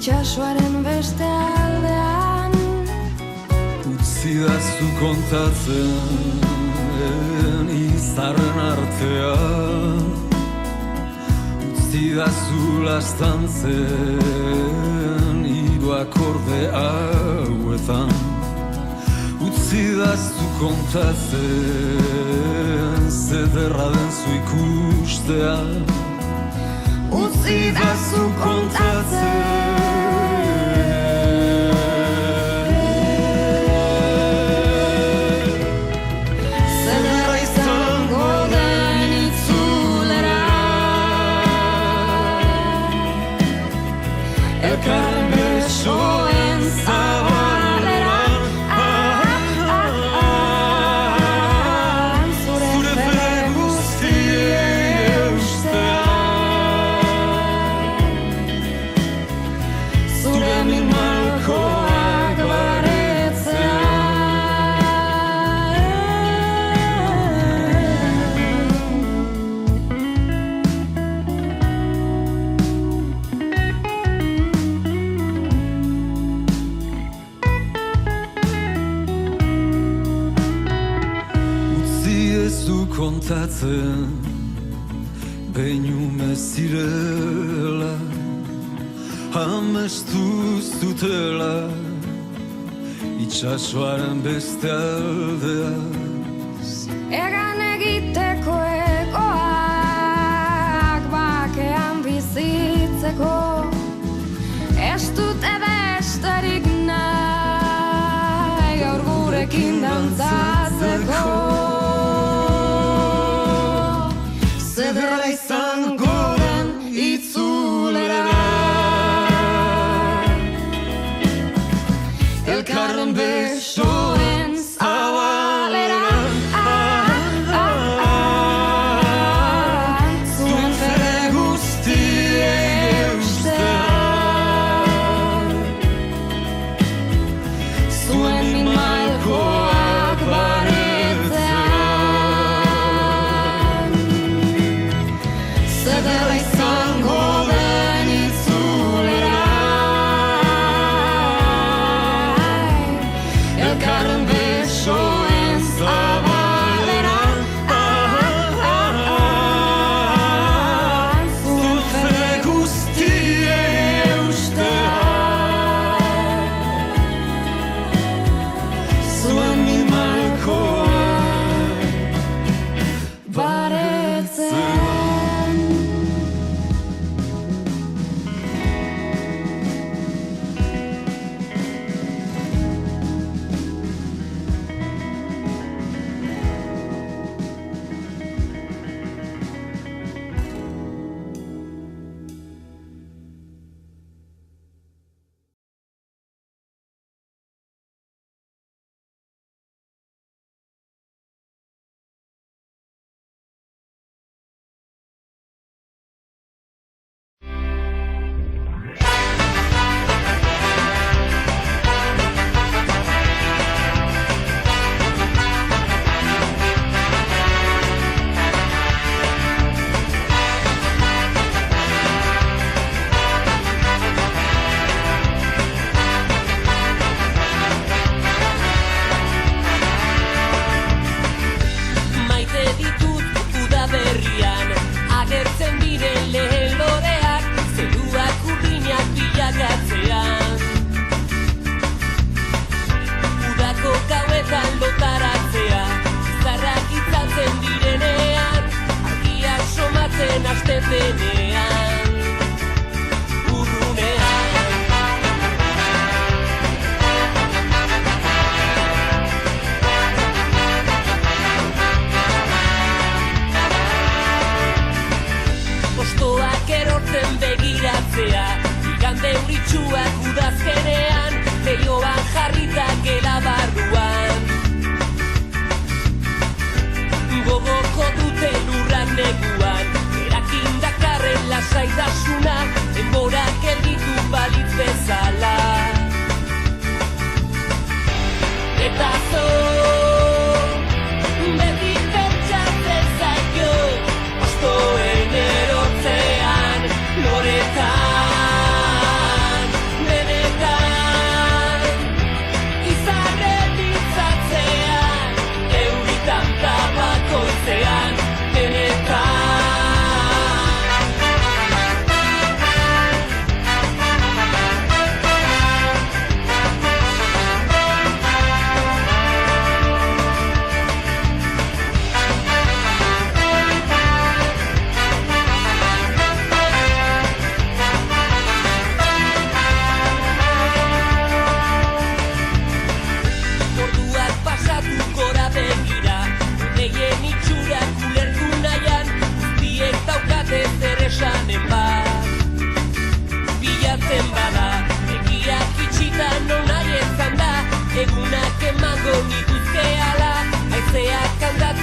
itxasoaren beste aldean. Utzidazu kontatzen izarren artean, utzidazu lastantzen hiru akorde hauetan, utzidazu kontatzen zederra den zu ikustea, utzidazu kontatzen kontatzen behin ume zirela, amestu zutela itxasoaren beste aldeaz. Egan egiteko egoak bakean bizitzeko, ez dute besterik nahi gaur gurekin dantzatzeko. Zederra izango den itzulera, elkarren besoen zabalera, zuen fede guztiei eustean, zuen malkoak baretzean. Zederra izango den itzulera, elkarren besoen zabalera, zuen fede guztiei eustean, zuen malkoak baretzean.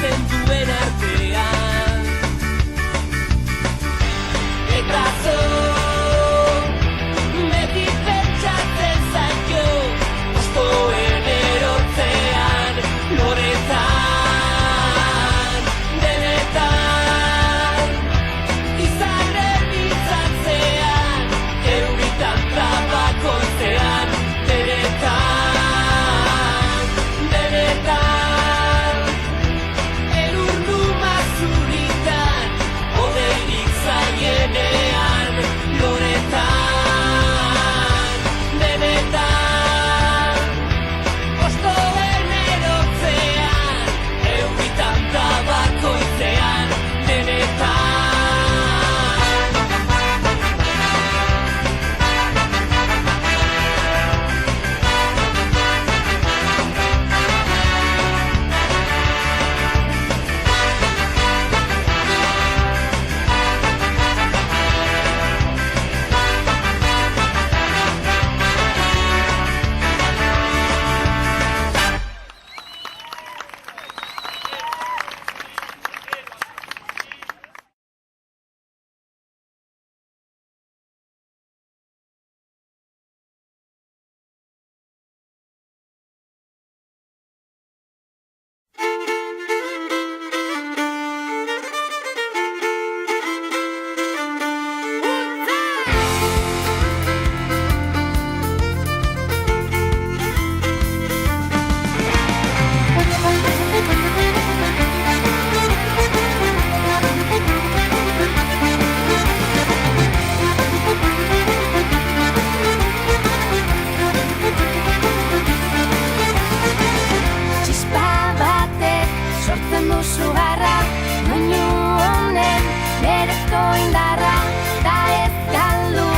Ikusten duen artean Eta beti pentsatzen zaio Ostoen erotzean Loretan, denetan Izarren itzatzean Euritan tabakoitzean Denetan, denetan Elurdu mazuritan Odeirik zaienean Loretan, denetan Ostoen erotzean Euritan tabakoitzean Denetan Txispa batek sortzen du sugarra Doinu honen berezko indarra Ta ez galdu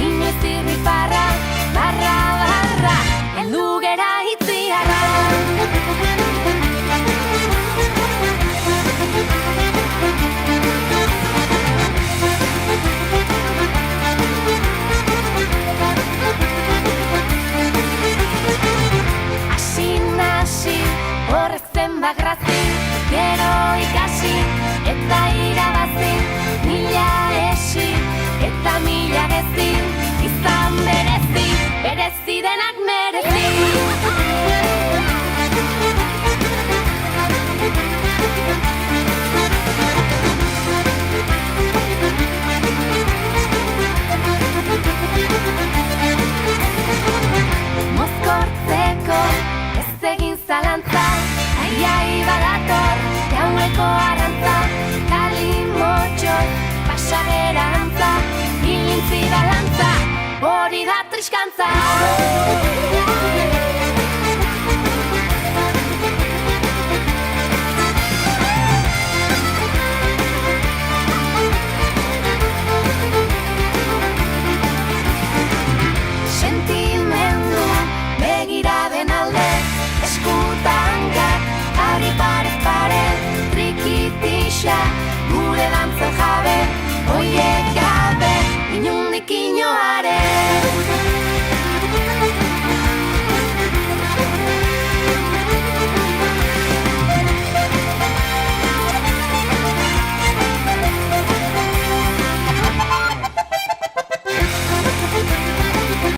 inoiz irrifarra Barra, barra, heldu gera itziarra Hasi, horrez zenbat grazi Gero ikasi eta irabazi Mila esi eta mila gezi Izan berezi, berezi denak merezi Mozkortzeko ez egin zalantza Aiai badator, gaueko arrantza Kalimotxo, pasagera antza Bilintzi balantza, hori da triskantza Sentimendu begiraden alde Eskutankak, ari pare, trikitixa Gure dantzen jabe, oiek gabe Inundik inoare